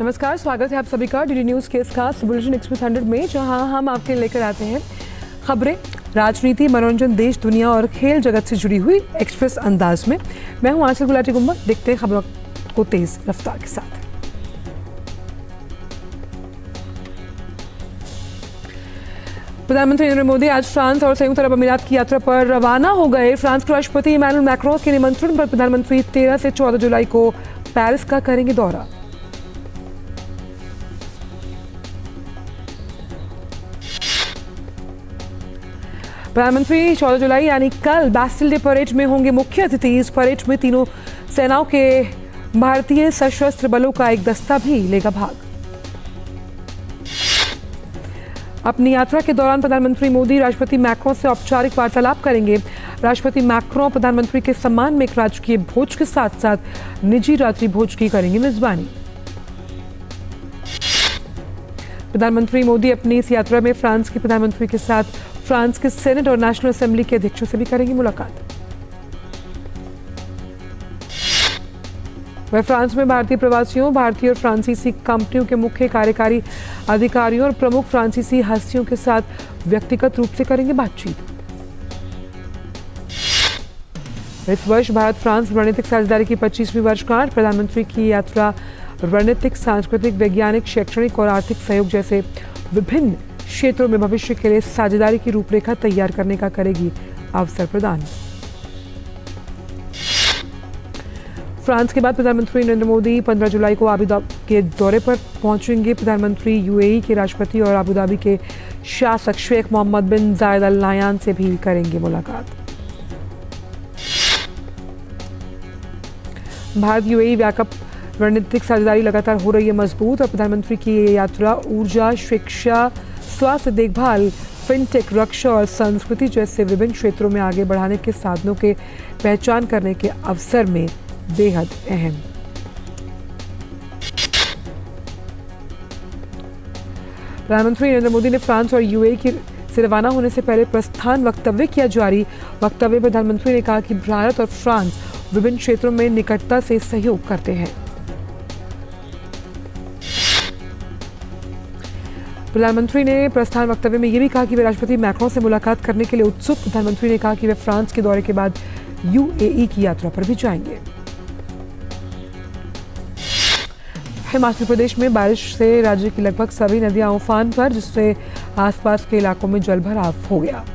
नमस्कार, स्वागत है आप सभी का डीडी न्यूज़ के इस खास बुलेटिन एक्सप्रेस 100 में, जहां हम आपके लेकर आते हैं खबरें, राजनीति, मनोरंजन, देश दुनिया और खेल जगत से जुड़ी हुई एक्सप्रेस अंदाज में। मैं हूं आंचल गुलाटी गुम्बद। देखते हैं खबरों को तेज रफ्तार के साथ। प्रधानमंत्री नरेंद्र मोदी आज फ्रांस और संयुक्त अरब अमीरात की यात्रा पर रवाना हो गए। फ्रांस के राष्ट्रपति इमैनुअल मैक्रों के निमंत्रण पर प्रधानमंत्री 13 से 14 जुलाई को पेरिस का करेंगे दौरा। प्रधानमंत्री 14 जुलाई यानी कल बैस्टिल डे परेड में होंगे मुख्य अतिथि। इस परेड में तीनों सेनाओं के भारतीय सशस्त्र बलों का एक दस्ता भी लेगा भाग। अपनी यात्रा के दौरान प्रधानमंत्री मोदी राष्ट्रपति मैक्रों से औपचारिक वार्तालाप करेंगे। राष्ट्रपति मैक्रों प्रधानमंत्री के सम्मान में एक राजकीय भोज के साथ साथ निजी रात्रि भोज की करेंगे मेजबानी। प्रधानमंत्री मोदी अपनी इस यात्रा में फ्रांस के प्रधानमंत्री के साथ फ्रांस के सेनेट और नेशनल असेंबली के अध्यक्षों से भी करेंगे मुलाकात। वह फ्रांस में भारतीय प्रवासियों, भारतीय और फ्रांसीसी कंपनियों के मुख्य कार्यकारी अधिकारियों और प्रमुख फ्रांसीसी हस्तियों के साथ व्यक्तिगत रूप से करेंगे बातचीत। इस वर्ष भारत फ्रांस रणनीतिक साझेदारी की 25वीं वर्षगांठ। प्रधानमंत्री की यात्रा रणनीतिक, सांस्कृतिक, वैज्ञानिक, शैक्षणिक और आर्थिक सहयोग जैसे विभिन्न क्षेत्रों में भविष्य के लिए साझेदारी की रूपरेखा तैयार करने का करेगी अवसर प्रदान। फ्रांस के बाद प्रधानमंत्री नरेंद्र मोदी 15 जुलाई को अबू धाबी के दौरे पर पहुंचेंगे। प्रधानमंत्री यूएई के राष्ट्रपति और अबू धाबी के शासक शेख मोहम्मद बिन जायद अल नाह्यान से भी करेंगे मुलाकात। भारत यूएई व्यापक रणनीतिक साझेदारी लगातार हो रही है मजबूत और प्रधानमंत्री की ये यात्रा ऊर्जा, शिक्षा, स्वास्थ्य देखभाल, फिनटेक, रक्षा और संस्कृति जैसे विभिन्न क्षेत्रों में आगे बढ़ाने के साधनों के पहचान करने के अवसर में बेहद अहम। प्रधानमंत्री नरेंद्र मोदी ने फ्रांस और यूएई से रवाना होने से पहले प्रस्थान वक्तव्य किया जारी। वक्तव्य में प्रधानमंत्री ने कहा कि भारत और फ्रांस विभिन्न क्षेत्रों में निकटता से सहयोग करते हैं। प्रधानमंत्री ने प्रस्थान वक्तव्य में यह भी कहा कि वे राष्ट्रपति मैक्रों से मुलाकात करने के लिए उत्सुक। प्रधानमंत्री ने कहा कि वे फ्रांस के दौरे के बाद यूएई की यात्रा पर भी जाएंगे। हिमाचल प्रदेश में बारिश से राज्य की लगभग सभी नदियां उफान पर, जिससे आसपास के इलाकों में जलभराव हो गया।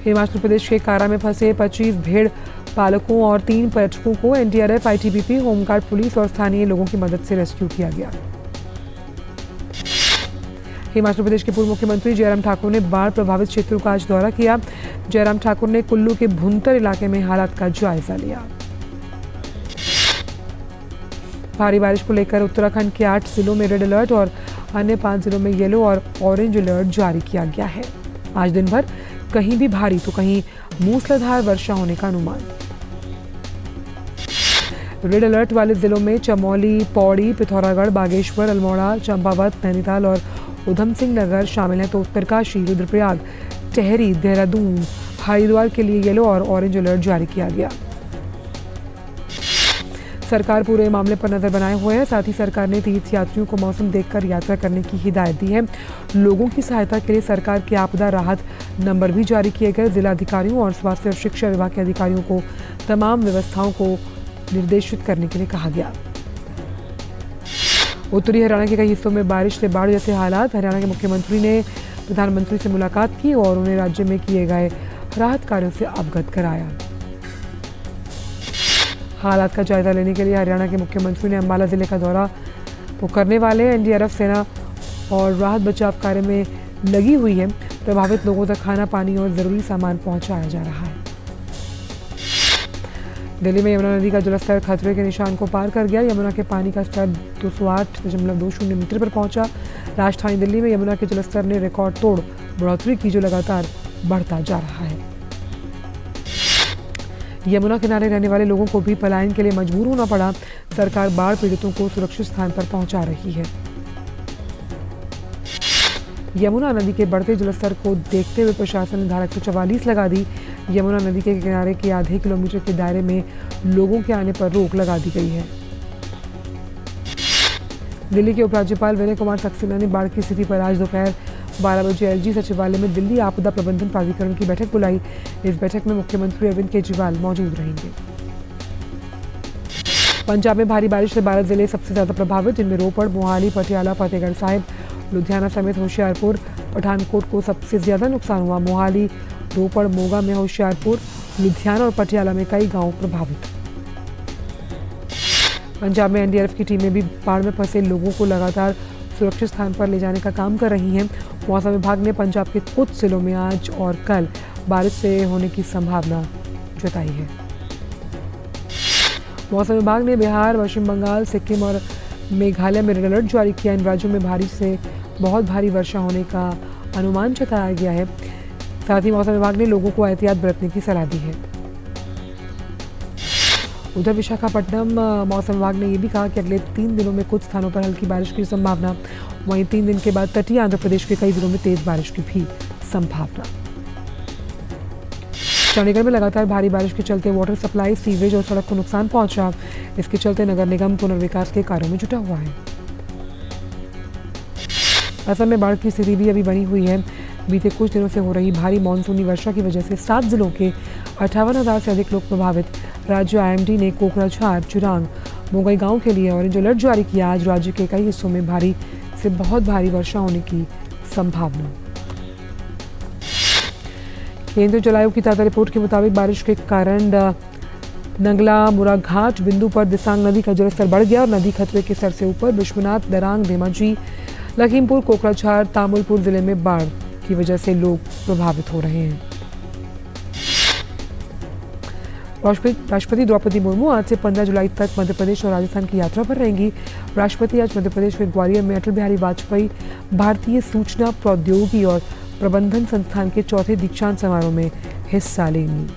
हिमाचल प्रदेश के कारा में फंसे 25 भेड़ पालकों और 3 पर्यटकों को एनडीआरएफ, आईटीबीपी, होमगार्ड, पुलिस और स्थानीय लोगों की मदद से रेस्क्यू किया गया। हिमाचल प्रदेश के पूर्व मुख्यमंत्री जयराम ठाकुर ने बाढ़ प्रभावित क्षेत्रों का आज दौरा किया। जयराम ठाकुर ने कुल्लू के भुंतर इलाके में हालात का जायजा लिया। भारी बारिश को लेकर उत्तराखंड के 8 जिलों में रेड अलर्ट और अन्य 5 जिलों में येलो और ऑरेंज अलर्ट जारी किया गया है। आज दिन भर कहीं भी भारी तो कहीं मूसलाधार वर्षा होने का अनुमान। रेड अलर्ट वाले जिलों में चमोली, पौड़ी, पिथौरागढ़, बागेश्वर, अल्मोड़ा, चंपावत, नैनीताल और उधम सिंह नगर शामिल हैं, तो उत्तरकाशी, रुद्रप्रयाग, टिहरी, देहरादून, हरिद्वार के लिए येलो और ऑरेंज अलर्ट जारी किया गया। सरकार पूरे मामले पर नजर बनाए हुए है। साथ ही सरकार ने तीर्थ यात्रियों को मौसम देखकर यात्रा करने की हिदायत दी है। लोगों की सहायता के लिए सरकार के आपदा राहत नंबर भी जारी किए गए। जिला अधिकारियों और स्वास्थ्य और शिक्षा विभाग के अधिकारियों को तमाम व्यवस्थाओं को निर्देशित करने के लिए कहा गया। उत्तरी हरियाणा के कई हिस्सों में बारिश से बाढ़ जैसे हालात। हरियाणा के मुख्यमंत्री ने प्रधानमंत्री से मुलाकात की और उन्हें राज्य में किए गए राहत कार्यों से अवगत कराया। हालात का जायजा लेने के लिए हरियाणा के मुख्यमंत्री ने अंबाला जिले का दौरा करने वाले। एनडीआरएफ, सेना और राहत बचाव कार्य में लगी हुई है। प्रभावित लोगों तक खाना, पानी और जरूरी सामान पहुंचाया जा रहा है। दिल्ली में यमुना नदी का जलस्तर खतरे के निशान को पार कर गया। यमुना के पानी का स्तर 208.20 मीटर पर पहुंचा। राजधानी दिल्ली में यमुना के जलस्तर ने रिकॉर्ड तोड़ बढ़ोतरी की, जो लगातार बढ़ता जा रहा है। यमुना किनारे रहने वाले लोगों को भी पलायन के लिए मजबूर होना पड़ा। सरकार बाढ़ पीड़ितों को सुरक्षित स्थान पर पहुंचा रही है। यमुना नदी के बढ़ते जलस्तर को देखते हुए प्रशासन ने धारा 144 लगा दी। यमुना नदी के किनारे के आधे किलोमीटर के दायरे में लोगों के आने पर रोक लगा दी गई है। दिल्ली के उपराज्यपाल विनय कुमार सक्सेना ने बाढ़ की स्थिति पर आज दोपहर 12 बजे एलजी सचिवालय में दिल्ली आपदा प्रबंधन प्राधिकरण की बैठक बुलाई। इस बैठक में मुख्यमंत्री अरविंद केजरीवाल मौजूद रहेंगे। पंजाब में भारी बारिश से 12 जिले सबसे ज्यादा प्रभावित, जिनमें रोपड़, मोहाली, पटियाला, फतेहगढ़ साहिब, लुधियाना समेत होशियारपुर, पठानकोट को सबसे ज्यादा नुकसान हुआ। मोहाली, रोपड़, मोगा में होशियारपुर, लुधियाना और पटियाला में कई गांव प्रभावित। पंजाब में एनडीआरएफ की टीमें भी बाढ़ में फंसे लोगों को लगातार सुरक्षित स्थान पर ले जाने का काम कर रही हैं। मौसम विभाग ने पंजाब के कुछ जिलों में आज और कल बारिश से होने की संभावना जताई है। मौसम विभाग ने बिहार, पश्चिम बंगाल, सिक्किम और मेघालय में रेड अलर्ट जारी किया। इन राज्यों में भारी से बहुत भारी वर्षा होने का अनुमान जताया गया है। साथ ही मौसम विभाग ने लोगों को एहतियात बरतने की सलाह दी है। उधर विशाखापट्टनम मौसम विभाग ने यह भी कहा कि अगले 3 दिनों में कुछ स्थानों पर हल्की बारिश की संभावना। वहीं 3 दिन के बाद तटीय आंध्र प्रदेश के कई जिलों में तेज बारिश की भी संभावना। चंडीगढ़ में लगातार भारी बारिश के चलते वाटर सप्लाई, सीवरेज और सड़क को नुकसान पहुंचा। इसके चलते नगर निगम पुनर्विकास के कार्यों में जुटा हुआ है। असम में बाढ़ की स्थिति भी अभी बनी हुई है। बीते कुछ दिनों से हो रही भारी मानसूनी वर्षा की वजह से 7 जिलों के 58,000 से अधिक लोग प्रभावित। राज्य आईएमडी ने कोकराझार, चिरांग, मोगई गांव के लिए ऑरेंज अलर्ट जारी किया। आज राज्य के कई हिस्सों में भारी से बहुत भारी वर्षा होने की संभावना। केंद्रीय जल आयोग की ताज़ा रिपोर्ट के मुताबिक बारिश के कारण नंगला मुराघाट बिंदु पर दिसांग नदी का जलस्तर बढ़ गया और नदी खतरे के स्तर से ऊपर। विश्वनाथ, दरांग, धेमाजी, लखीमपुर, कोकराझार, तामुलपुर जिले में बाढ़ की वजह से लोग प्रभावित हो रहे हैं। राष्ट्रपति द्रौपदी मुर्मू आज से 15 जुलाई तक मध्य प्रदेश और राजस्थान की यात्रा पर रहेंगी। राष्ट्रपति आज मध्य प्रदेश में ग्वालियर में अटल बिहारी वाजपेयी भारतीय सूचना प्रौद्योगिकी और प्रबंधन संस्थान के 4थे दीक्षांत समारोह में हिस्सा लेंगी।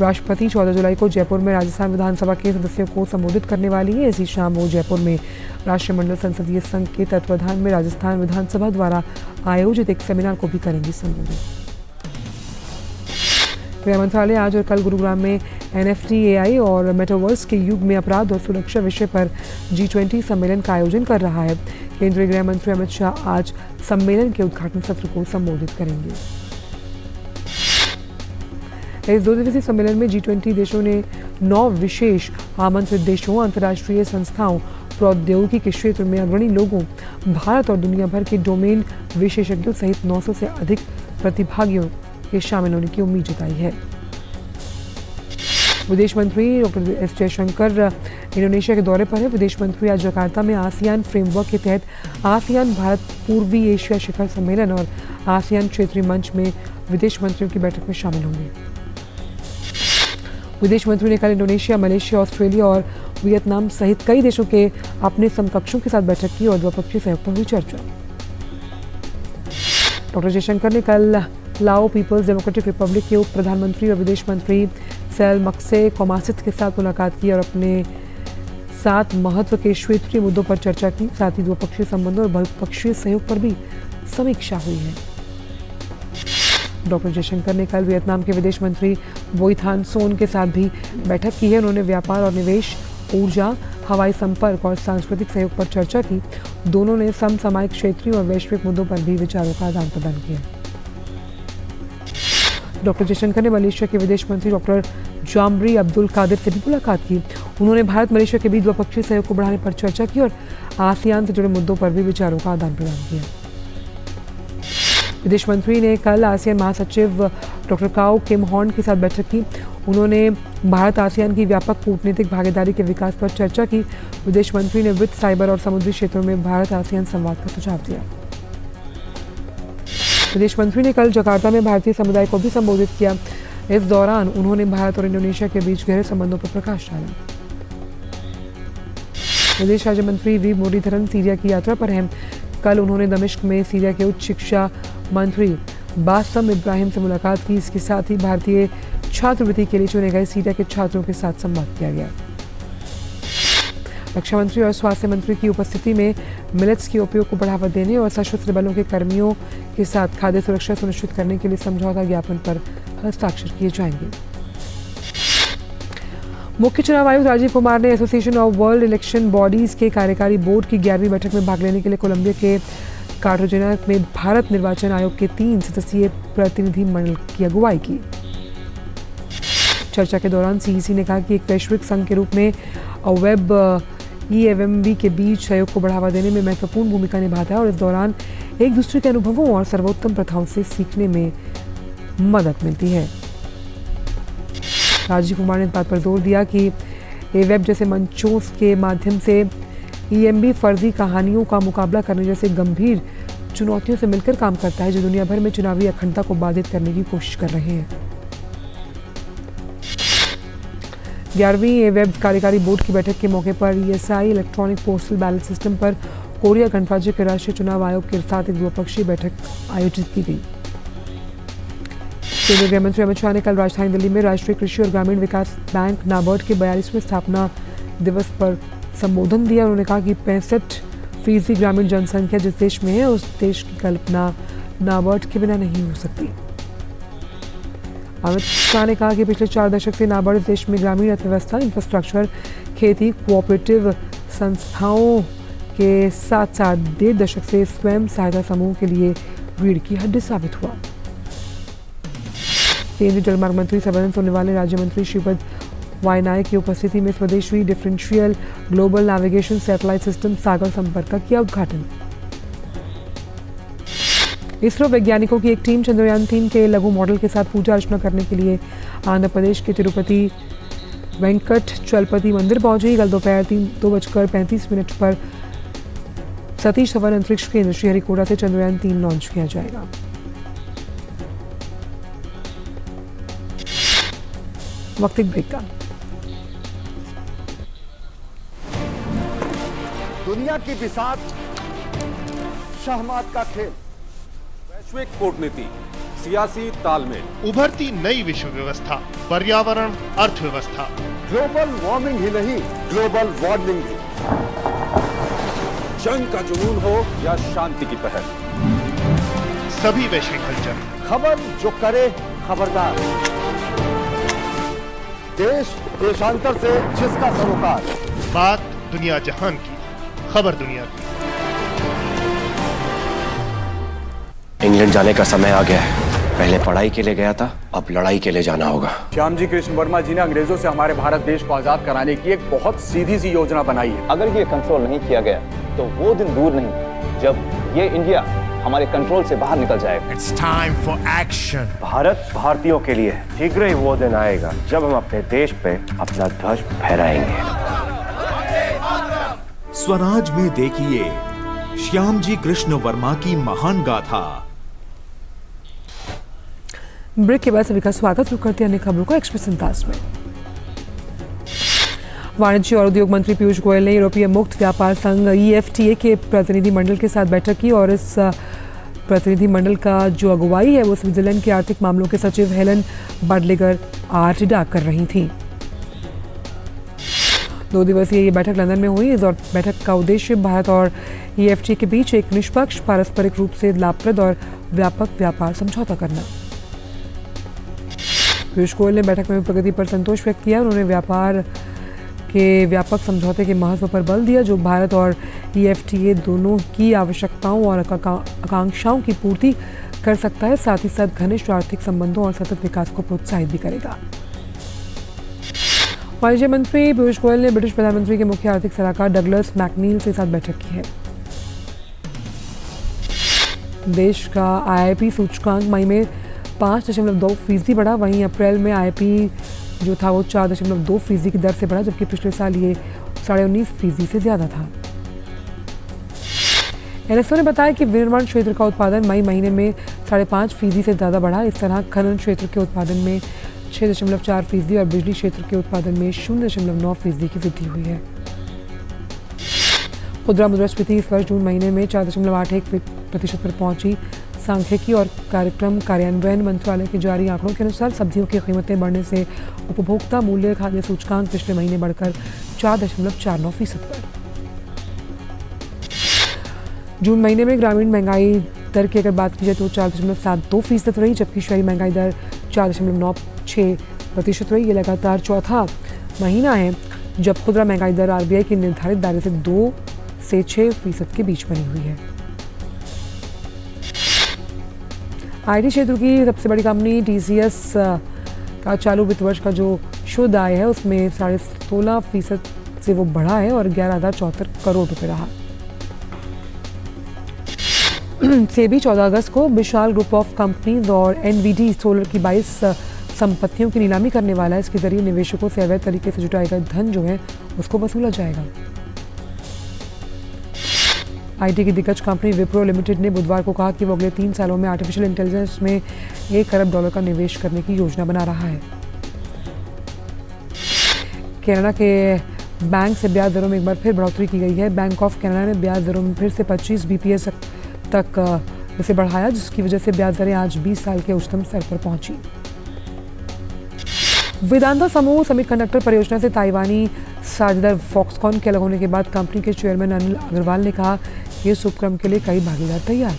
राष्ट्रपति 14 जुलाई को जयपुर में राजस्थान विधानसभा के सदस्यों को संबोधित करने वाली है। इसी शाम वो जयपुर में राष्ट्रमंडल संसदीय संघ के तत्वाधान में राजस्थान विधानसभा द्वारा आयोजित एक सेमिनार को भी करेंगी संबोधित। गृह मंत्रालय आज और कल गुरुग्राम में NFT, AI और मेटावर्स के युग में अपराध और सुरक्षा विषय पर G20 सम्मेलन का आयोजन कर रहा है। केंद्रीय गृह मंत्री अमित शाह आज सम्मेलन के उद्घाटन सत्र को संबोधित करेंगे। इस 2 दिवसीय सम्मेलन में G20 देशों ने 9 विशेष आमंत्रित देशों, अंतर्राष्ट्रीय संस्थाओं, प्रौद्योगिकी के क्षेत्र में अग्रणी लोगों, भारत और दुनिया भर के डोमेन विशेषज्ञों सहित 900 से अधिक प्रतिभागियों के शामिल होने की उम्मीद जताई है। विदेश मंत्री डॉक्टर एस जयशंकर इंडोनेशिया के दौरे पर है। विदेश मंत्री आज जकार्ता में आसियान फ्रेमवर्क के तहत आसियान भारत पूर्वी एशिया शिखर सम्मेलन और आसियान क्षेत्रीय मंच में विदेश मंत्रियों की बैठक में शामिल होंगे। विदेश मंत्री ने कल इंडोनेशिया, मलेशिया, ऑस्ट्रेलिया और वियतनाम सहित कई देशों के अपने समकक्षों के साथ बैठक की और द्विपक्षीय सहयोग पर हुई चर्चा। डॉक्टर जयशंकर ने कल लाओ पीपल्स डेमोक्रेटिक रिपब्लिक के उप प्रधानमंत्री और विदेश मंत्री सेलमक्से कोमासित के साथ मुलाकात की और अपने साथ महत्व के क्षेत्रीय मुद्दों पर चर्चा की। साथ ही द्विपक्षीय संबंधों और बहुपक्षीय सहयोग पर भी समीक्षा हुई है। डॉक्टर जयशंकर ने कल वियतनाम के विदेश मंत्री बोई थान सोन के साथ भी बैठक की है। उन्होंने व्यापार और निवेश, ऊर्जा, हवाई संपर्क और सांस्कृतिक सहयोग पर चर्चा की। दोनों ने समसामयिक क्षेत्रीय और वैश्विक मुद्दों पर भी विचारों का आदान प्रदान किया। डॉक्टर जयशंकर ने मलेशिया के विदेश मंत्री डॉक्टर जामरी अब्दुल कादिर से भी मुलाकात की। उन्होंने भारत मलेशिया के बीच द्विपक्षीय सहयोग को बढ़ाने पर चर्चा की और आसियान से जुड़े मुद्दों पर भी विचारों का आदान प्रदान किया। विदेश मंत्री ने कल आसियान महासचिव डॉक्टर काओ किम हॉर्न के साथ बैठक की। उन्होंने भारत आसियान की व्यापक कूटनीतिक भागीदारी के विकास पर चर्चा की। विदेश मंत्री ने वित्त, साइबर और समुद्री क्षेत्रों में भारत आसियान संवाद का सुझाव दिया। विदेश मंत्री ने कल जकार्ता में भारतीय समुदाय को भी संबोधित किया। इस दौरान उन्होंने भारत और इंडोनेशिया के बीच गहरे संबंधों पर प्रकाश डाला। विदेश राज्य मंत्री वी मुरलीधरन सीरिया की यात्रा पर हैं। कल उन्होंने दमिश्क में सीरिया के उच्च शिक्षा मंत्री बासम इब्राहिम से मुलाकात की। इसके साथ ही भारतीय छात्रवृत्ति के लिए चुने गए सीरिया के छात्रों के साथ संवाद किया गया। रक्षा मंत्री और स्वास्थ्य मंत्री की उपस्थिति में मिलेट्स के उपयोग को बढ़ावा देने और सशस्त्र बलों के कर्मियों के साथ खाद्य सुरक्षा सुनिश्चित करने के लिए समझौता ज्ञापन पर हस्ताक्षर किए जाएंगे। मुख्य चुनाव आयुक्त राजीव कुमार ने association of world election bodies के कार्यकारी बोर्ड की 11वीं बैठक में भाग लेने के लिए कोलंबिया के कार्टागेना में भारत निर्वाचन आयोग के 3 सदस्यीय प्रतिनिधि मंडल की अगुवाई की। चर्चा के दौरान सीईसी ने कहा कि एक वैश्विक संघ के रूप में वेब EFMB के बीच सहयोग को बढ़ावा देने में महत्वपूर्ण भूमिका निभाता है और इस दौरान एक दूसरे के अनुभवों और सर्वोत्तम प्रथाओं से सीखने में मदद मिलती है। राजीव कुमार ने इस बात पर जोर दिया कि वेब जैसे मंचों के माध्यम से EMB फर्जी कहानियों का मुकाबला करने जैसे गंभीर चुनौतियों से मिलकर काम करता है जो दुनिया भर में चुनावी अखंडता को बाधित करने की कोशिश कर रहे हैं। 11वीं वेब कार्यकारी बोर्ड की बैठक के मौके पर ESI electronic postal ballot system पर कोरिया गणराज्य के राष्ट्रीय चुनाव आयोग के साथ एक द्विपक्षीय बैठक आयोजित की गई। केंद्रीय गृह मंत्री अमित शाह ने कल राजधानी दिल्ली में राष्ट्रीय कृषि और ग्रामीण विकास बैंक नाबार्ड के 42वें स्थापना दिवस पर संबोधन दिया। उन्होंने कहा कि 65% ग्रामीण जनसंख्या जिस देश में है उस देश की कल्पना नाबार्ड के बिना नहीं हो सकती। अमित शाह ने कहा कि पिछले 4 दशक से नाबार्ड देश में ग्रामीण अर्थव्यवस्था, इंफ्रास्ट्रक्चर, खेती, कोऑपरेटिव संस्थाओं के साथ साथ 1.5 दशक से स्वयं सहायता समूह के लिए रीढ़ की हड्डी साबित हुआ। केंद्रीय जलमार्ग मंत्री सर्बानंद सोनोवाल ने राज्य मंत्री श्रीपद वायनायक की उपस्थिति में स्वदेशी differential global navigation satellite system Sagar Sampark का किया उद्घाटन। इसरो वैज्ञानिकों की एक टीम चंद्रयान 3 के लघु मॉडल के साथ पूजा अर्चना करने के लिए आंध्र प्रदेश के तिरुपति वेंकट चलपति मंदिर पहुंची। कल दोपहर 2:35 पर सतीश धवन अंतरिक्ष केंद्र श्रीहरिकोटा से चंद्रयान 3 लॉन्च किया जाएगा। वक्त एक ब्रेक का। दुनिया की बिसात शहमात का खेल, वैश्विक कूटनीति, सियासी तालमेल, उभरती नई विश्व व्यवस्था, पर्यावरण, अर्थव्यवस्था, ग्लोबल वार्मिंग ही नहीं ग्लोबल वार्निंग भी। जंग का जुनून हो या शांति की पहल, सभी वैश्विक हलचल, खबर जो करे खबरदार, देश देशांतर से जिसका सरोकार, बात दुनिया जहान की, खबर दुनिया की। इंग्लैंड जाने का समय आ गया है। पहले पढ़ाई के लिए गया था, अब लड़ाई के लिए जाना होगा। श्यामजी कृष्ण वर्मा जी ने अंग्रेजों से हमारे भारत देश को आजाद कराने की एक बहुत सीधी सी योजना बनाई है। अगर ये कंट्रोल नहीं किया गया तो वो दिन दूर नहीं जब ये इंडिया हमारे कंट्रोल से बाहर निकल जाएगा। It's time for action. Bharat भारतीयों के लिए शीघ्र ही वो दिन आएगा जब हम अपने देश पे अपना ध्वज फहराएंगे। स्वराज में देखिए श्यामजी कृष्ण वर्मा की महान गाथा। ब्रेक के बाद सभी का स्वागत। रुक करते हैं अन्य खबरों को एक्सप्रेस अंदाज में। वाणिज्य और उद्योग मंत्री पीयूष गोयल ने यूरोपीय मुक्त व्यापार संघ EFTA के प्रतिनिधि मंडल के साथ बैठक की और इस प्रतिनिधि मंडल का जो अगुवाई है वो स्विट्जरलैंड के आर्थिक मामलों के सचिव हेलन बाडलेगर आर्टिडा कर रही थी। 2 दिवसीय ये बैठक लंदन में हुई। इस बैठक का उद्देश्य भारत और EFTA के बीच एक निष्पक्ष, पारस्परिक रूप से लाभप्रद और व्यापक व्यापार समझौता करना। पीयूष गोयल ने बैठक में प्रगति पर संतोष व्यक्त किया। उन्होंने व्यापार के व्यापक समझौते के महत्व पर बल दिया जो भारत और EFTA दोनों की आवश्यकताओं और आकांक्षाओं की पूर्ति कर सकता है, साथ ही साथ घनिष्ठ आर्थिक संबंधों और सतत विकास को प्रोत्साहित भी करेगा। वाणिज्य मंत्री पीयूष गोयल ने ब्रिटिश प्रधानमंत्री के मुख्य आर्थिक सलाहकार डगलस मैकनील के साथ बैठक की है। देश का IIP सूचकांक मई में 5.2% बढ़ा। वहीं अप्रैल में IIP जो था वो 4.2% की दर से बढ़ा, जबकि पिछले साल ये 19.5% से ज्यादा था। NSO ने बताया कि विनिर्माण क्षेत्र का उत्पादन मई महीने में 5.5% से ज्यादा बढ़ा। इस तरह खनन क्षेत्र के उत्पादन में 6.4% और बिजली क्षेत्र के उत्पादन में 0.9% की वृद्धि हुई है। खुदरा मुद्रास्फीति इस वर्ष जून महीने में 4.81% पर पहुंची। सांख्यिकी और कार्यक्रम कार्यान्वयन मंत्रालय के जारी आंकड़ों के अनुसार सब्जियों की कीमतें बढ़ने से उपभोक्ता मूल्य खाद्य सूचकांक पिछले महीने बढ़कर 4.49% पर। जून महीने में ग्रामीण महंगाई दर की अगर बात की जाए तो 4.72% रही, जबकि शहरी महंगाई दर 4.96% रही। ये लगातार चौथा महीना है जब खुदरा महंगाई दर आरबीआई के निर्धारित दायरे से 2 से 6% के बीच बनी हुई है। आईटी क्षेत्र की सबसे बड़ी कंपनी टीसीएस का चालू वित्त वर्ष का जो शुद्ध आय है उसमें 16.5% से वो बढ़ा है और 11,074 करोड़ रुपए रहा। सेबी 14 अगस्त को विशाल ग्रुप ऑफ कंपनीज और एनवीडी सोलर की 22 संपत्तियों की नीलामी करने वाला है। इसके जरिए निवेशकों से अवैध तरीके से जुटाया गया धन जो है उसको वसूला जाएगा। आईटी की दिग्गज कंपनी विप्रो लिमिटेड ने बुधवार को कहा कि वो अगले 3 सालों में आर्टिफिशियल इंटेलिजेंस में $1 अरब का निवेश करने की योजना बना रहा है। कनाडा के बैंक से ब्याज दरों में एक बार फिर बढ़ोतरी की गई है। बैंक ऑफ कनाडा ने ब्याज दरों में फिर से 25 बीपीएस तक इसे बढ़ाया, जिसकी वजह से ब्याज दरें आज 20 साल के उच्चतम स्तर पर पहुंची। वेदांता समूह सेमीकंडक्टर परियोजना से ताइवानी साझेदार फॉक्सकॉन के अलग होने के बाद कंपनी के चेयरमैन अनिल अग्रवाल ने कहा कि इस उपक्रम के लिए कई भागीदार तैयार।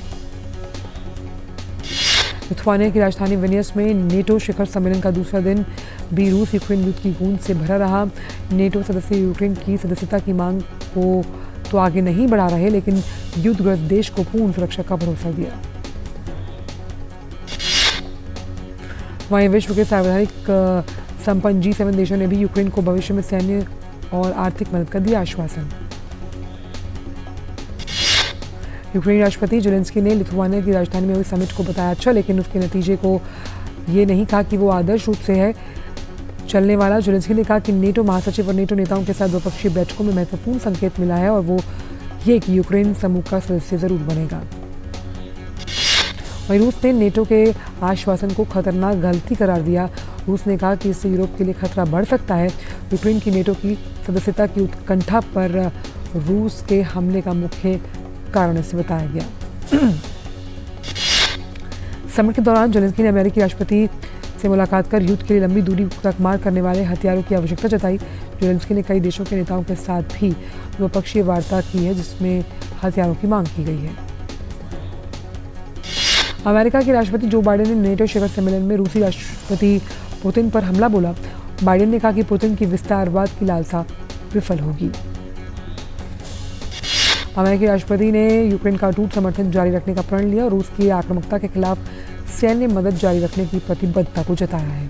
लिथुआनिया की राजधानी विनियस में नेटो शिखर सम्मेलन का दूसरा दिन भी रूस यूक्रेन युद्ध की गूंज से भरा रहा। नेटो सदस्य यूक्रेन की सदस्यता की मांग को तो आगे नहीं बढ़ा रहे, लेकिन युद्धग्रस्त देश को पूर्ण सुरक्षा का भरोसा दिया। वहीं विश्व के सर्वाधिक संपन्न G7 देशों ने भी यूक्रेन को भविष्य में सैन्य और आर्थिक मदद का दिया आश्वासन। यूक्रेनी राष्ट्रपति जेलेंस्की ने लिथुआनिया की राजधानी में हुई समिट को बताया अच्छा, लेकिन उसके नतीजे को ये नहीं कहा कि वो आदर्श रूप से है चलने वाला। जेलेंस्की ने कहा कि नेटो महासचिव और नेटो नेताओं के साथ द्विपक्षीय बैठकों में महत्वपूर्ण संकेत मिला है और वो ये कि यूक्रेन समूह का सदस्य जरूर बनेगा। वहीं रूस ने नेटो के आश्वासन को खतरनाक गलती करार दिया। रूस ने कहा कि इससे यूरोप के लिए खतरा बढ़ सकता है। यूक्रेन की नेटो की सदस्यता की उत्कंठा पर रूस के हमले का मुख्य कारण इसे बताया गया। समिट के दौरान जेलेंस्की ने अमेरिकी राष्ट्रपति से मुलाकात कर युद्ध के लिए लंबी दूरी तक मार करने वाले हथियारों की आवश्यकता जताई। जेलेंस्की ने कई देशों के नेताओं के साथ भी द्विपक्षीय वार्ता की है, जिसमें हथियारों की मांग की गई है। अमेरिका के राष्ट्रपति जो बाइडेन ने नेटो शिखर सम्मेलन में रूसी राष्ट्रपति पुतिन पर हमला बोला। बाइडेन ने कहा कि पुतिन की विस्तारवाद की लालसा विफल होगी। अमेरिकी राष्ट्रपति ने यूक्रेन का अटूट समर्थन जारी रखने का प्रण लिया और रूस की आक्रामकता के खिलाफ सैन्य मदद जारी रखने की प्रतिबद्धता को जताया है।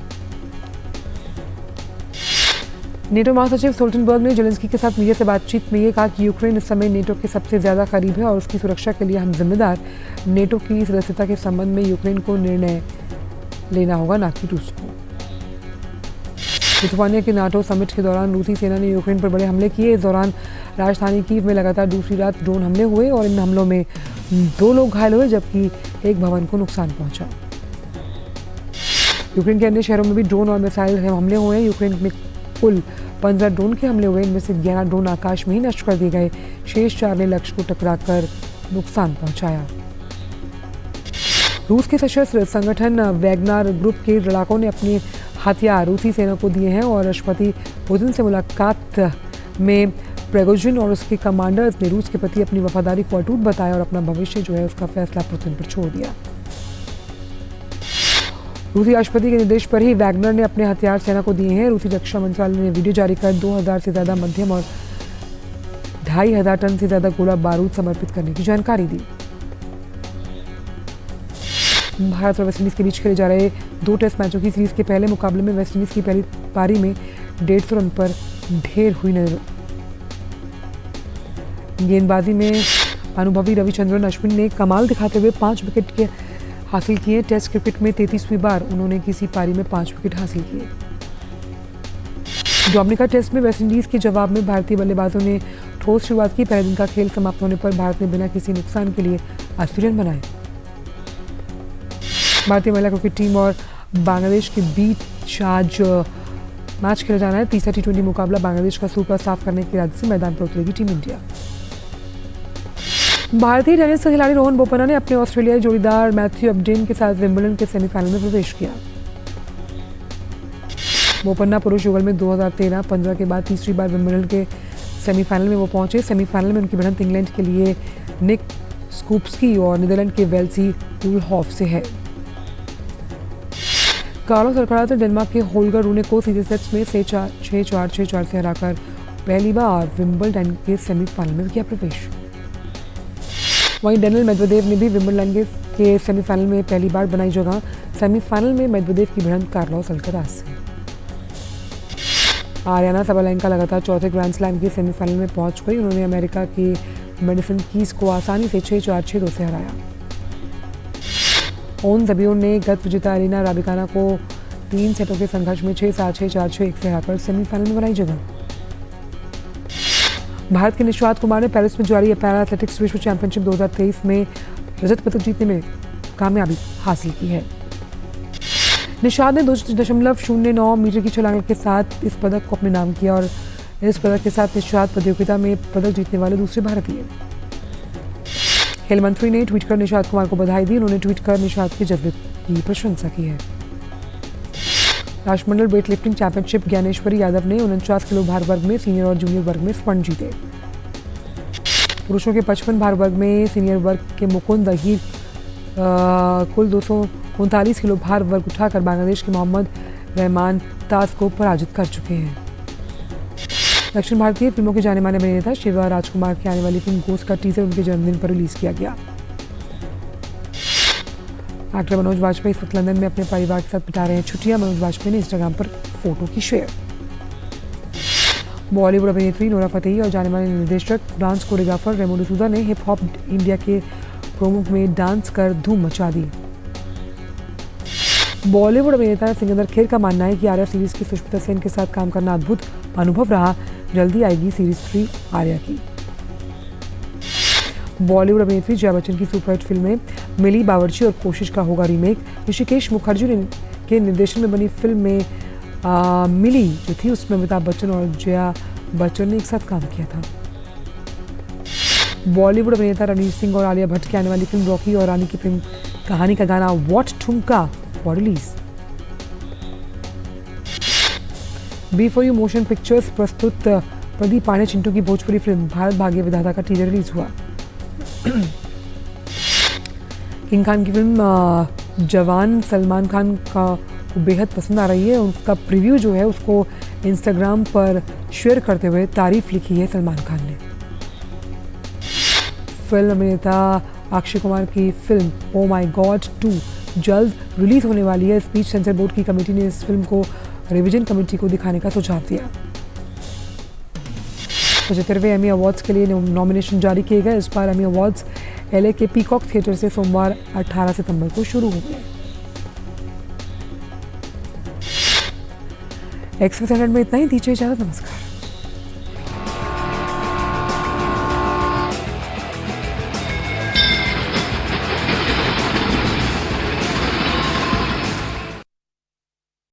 नेटो महासचिव स्टोल्टनबर्ग ने जेलेंस्की के साथ मीडिया से बातचीत में ये कहा कि यूक्रेन इस समय नेटो के सबसे ज्यादा करीब है और उसकी सुरक्षा के लिए हम जिम्मेदार। नेटो की सदस्यता के संबंध में यूक्रेन को निर्णय लेना होगा, न कि रूस को। लिथुआनिया के नाटो समिट के दौरान रूसी सेना ने यूक्रेन पर बड़े हमले किए। इस दौरान राजधानी कीव में लगातार दूसरी रात ड्रोन हमले हुए और इन हमलों में 2 लोग घायल हुए, जबकि एक भवन को नुकसान पहुंचा। यूक्रेन के अन्य शहरों में भी ड्रोन और मिसाइल हमले हुए हैं। यूक्रेन में कुल 15 ड्रोन के हमले हुए, इनमें से 11 ड्रोन आकाश में ही नष्ट कर दिए गए। शेष 4 ने लक्ष्य को टकराकर नुकसान पहुंचाया। रूस के सशस्त्र संगठन वैगनर ग्रुप के लड़ाकों ने अपने हथियार रूसी सेना को दिए हैं और राष्ट्रपति पुतिन से मुलाकात में प्रिगोजिन और उसके कमांडर्स ने रूस के प्रति अपनी वफादारी को अटूट बताया और अपना भविष्य जो है उसका फैसला पुतिन पर छोड़ दिया। रूसी राष्ट्रपति के निर्देश पर ही वैगनर ने अपने हथियार सेना को दिए हैं। रूसी रक्षा मंत्रालय ने वीडियो जारी कर 2000 से ज्यादा मध्यम और 2500 टन से ज्यादा गोला बारूद समर्पित करने की जानकारी दी। भारत और वेस्टइंडीज के बीच खेले जा रहे 2 टेस्ट मैचों की सीरीज के पहले मुकाबले में वेस्टइंडीज की पहली पारी में 150 रन पर ढेर हुई नजर। गेंदबाजी में अनुभवी रविचंद्रन अश्विन ने कमाल दिखाते हुए 5 विकेट के हासिल किए। टेस्ट क्रिकेट में 33वीं बार उन्होंने किसी पारी में 5 विकेट हासिल किए। डोमिनिका टेस्ट में वेस्टइंडीज के जवाब में भारतीय बल्लेबाजों ने ठोस शुरुआत की। पहले दिन का खेल समाप्त होने पर भारत ने बिना किसी नुकसान के लिए 80 रन बनाए। भारतीय महिला क्रिकेट टीम और बांग्लादेश के बीच आज मैच खेला जाना है। तीसरा T20 मुकाबला बांग्लादेश का सुपर साफ करने के इरादे से मैदान पर उतरेगी टीम इंडिया। भारतीय टेनिस खिलाड़ी रोहन बोपन्ना ने अपने ऑस्ट्रेलियाई जोड़ीदार मैथ्यू अपडेन के साथ विंबलडन के सेमीफाइनल में प्रवेश किया। बोपन्ना पुरुष युगल में 2013-15 के बाद तीसरी बार विंबलडन के सेमीफाइनल में वो पहुंचे। सेमीफाइनल में उनकी भिड़ंत इंग्लैंड के लिए निक स्कूप्सकी और नीदरलैंड के वेल्सी वुलहॉफ से है। कार्लोस अल्काराज ने डेनमार्क के होल्गर रूने को सीधे सेट्स में 6-4, 6-4, 6-4 से हराकर पहली बार विंबलडन के सेमीफाइनल में किया प्रवेश। वहीं डेनिल मेदवेदेव ने भी विंबलडन के सेमीफाइनल में पहली बार बनाई जगह। सेमीफाइनल में मेदवेदेव की भिड़ंत कार्लोस अल्काराज से। आरियाना साबालेंका लगातार चौथे ग्रैंड स्लैम के सेमीफाइनल में पहुंच गई। उन्होंने अमेरिका की मेडिसन कीज को आसानी से 6-4, 6-2 से हराया। ओन जबियोन ने गत विजेता एलिना राबिकाना को 3 सेटों के संघर्ष में 6-7, 6-4, 6-1 से हराकर सेमीफाइनल में बनाई जगह। भारत के निशांत कुमार ने पेरिस में जारी पैरा एथलेटिक्स विश्व चैंपियनशिप 2023 में रजत पदक जीतने में कामयाबी हासिल की है। निशांत ने 2.09 मीटर की छलांग के साथ इस पदक को अपने नाम किया और इस पदक के साथ निशांत प्रतियोगिता में पदक जीतने वाले दूसरे भारतीय। खेल मंत्री ने ट्वीट कर निशांत कुमार को बधाई दी। उन्होंने ट्वीट कर निशांत के जज्बे की प्रशंसा की है। राष्ट्रमंडल weight lifting championship Dnyaneshwari Yadav ने 49 किलो भार वर्ग में सीनियर और जूनियर वर्ग में स्वर्ण जीते। पुरुषों के 55 भार वर्ग में सीनियर वर्ग के मुकुंद अहीर कुल 239 किलो भार वर्ग उठाकर बांग्लादेश के मोहम्मद रहमान ताज को पराजित कर चुके हैं। दक्षिण भारतीय फिल्मों के जाने माने अभिनेता शिवा राजकुमार की आने वाली फिल्म गोस्ट का टीजर उनके जन्मदिन पर रिलीज किया गया। एक्टर मनोज वाजपेयी इस वक्त लंदन में अपने परिवार के साथ बिता रहे हैं छुट्टियां। मनोज वाजपेयी ने इंस्टाग्राम पर फोटो की शेयर। बॉलीवुड अभिनेत्री नोरा फतेही और जाने माने निर्देशक डांस कोरियोग्राफर रेमो डिसूजा ने हिप हॉप इंडिया के प्रोमो में डांस कर धूम मचा दी। बॉलीवुड अभिनेता सिकंदर खेर का मानना है कि आर्या सीरीज की सुष्मिता सेन के साथ काम करना अद्भुत अनुभव रहा। जल्दी आएगी सीरीज 3 आर्या की। बॉलीवुड अभिनेत्री जया बच्चन की सुपरहिट फिल्में मिली, बावर्ची और कोशिश का होगा रीमेक। ऋषिकेश मुखर्जी के निर्देशन में बनी फिल्म में मिली जो थी उसमें अमिताभ बच्चन और जया बच्चन ने एक साथ काम किया था। बॉलीवुड अभिनेता रणवीर सिंह और आलिया भट्ट की आने वाली फिल्म रॉकी और रानी की फिल्म कहानी का गाना व्हाट ठुमका for release. B4U motion pictures प्रस्तुत प्रदीप पांडे चिंटू की भोजपुरी फिल्म भारत भाग्य विधाता का टीजर रिलीज हुआ। किंग खान की फिल्म जवान सलमान खान का बेहद पसंद आ रही है। उसका प्रीव्यू जो है उसको इंस्टाग्राम पर शेयर करते हुए तारीफ लिखी है सलमान खान ने। फिल्म अभिनेता अक्षय कुमार की फिल्म ओ माई गॉड 2 जल्द रिलीज होने वाली है। इस बीच सेंसर बोर्ड की कमेटी ने इस फिल्म को रिवीजन कमेटी को दिखाने का सुझाव दिया। 75वें एमी अवार्ड्स के लिए नॉमिनेशन जारी किए गए। इस बार एमी अवार्ड्स LA के पीकॉक थिएटर से सोमवार 18 सितंबर को शुरू होंगे। एक्सप्रेस में इतना ही। दीजिए इजाजत। नमस्कार।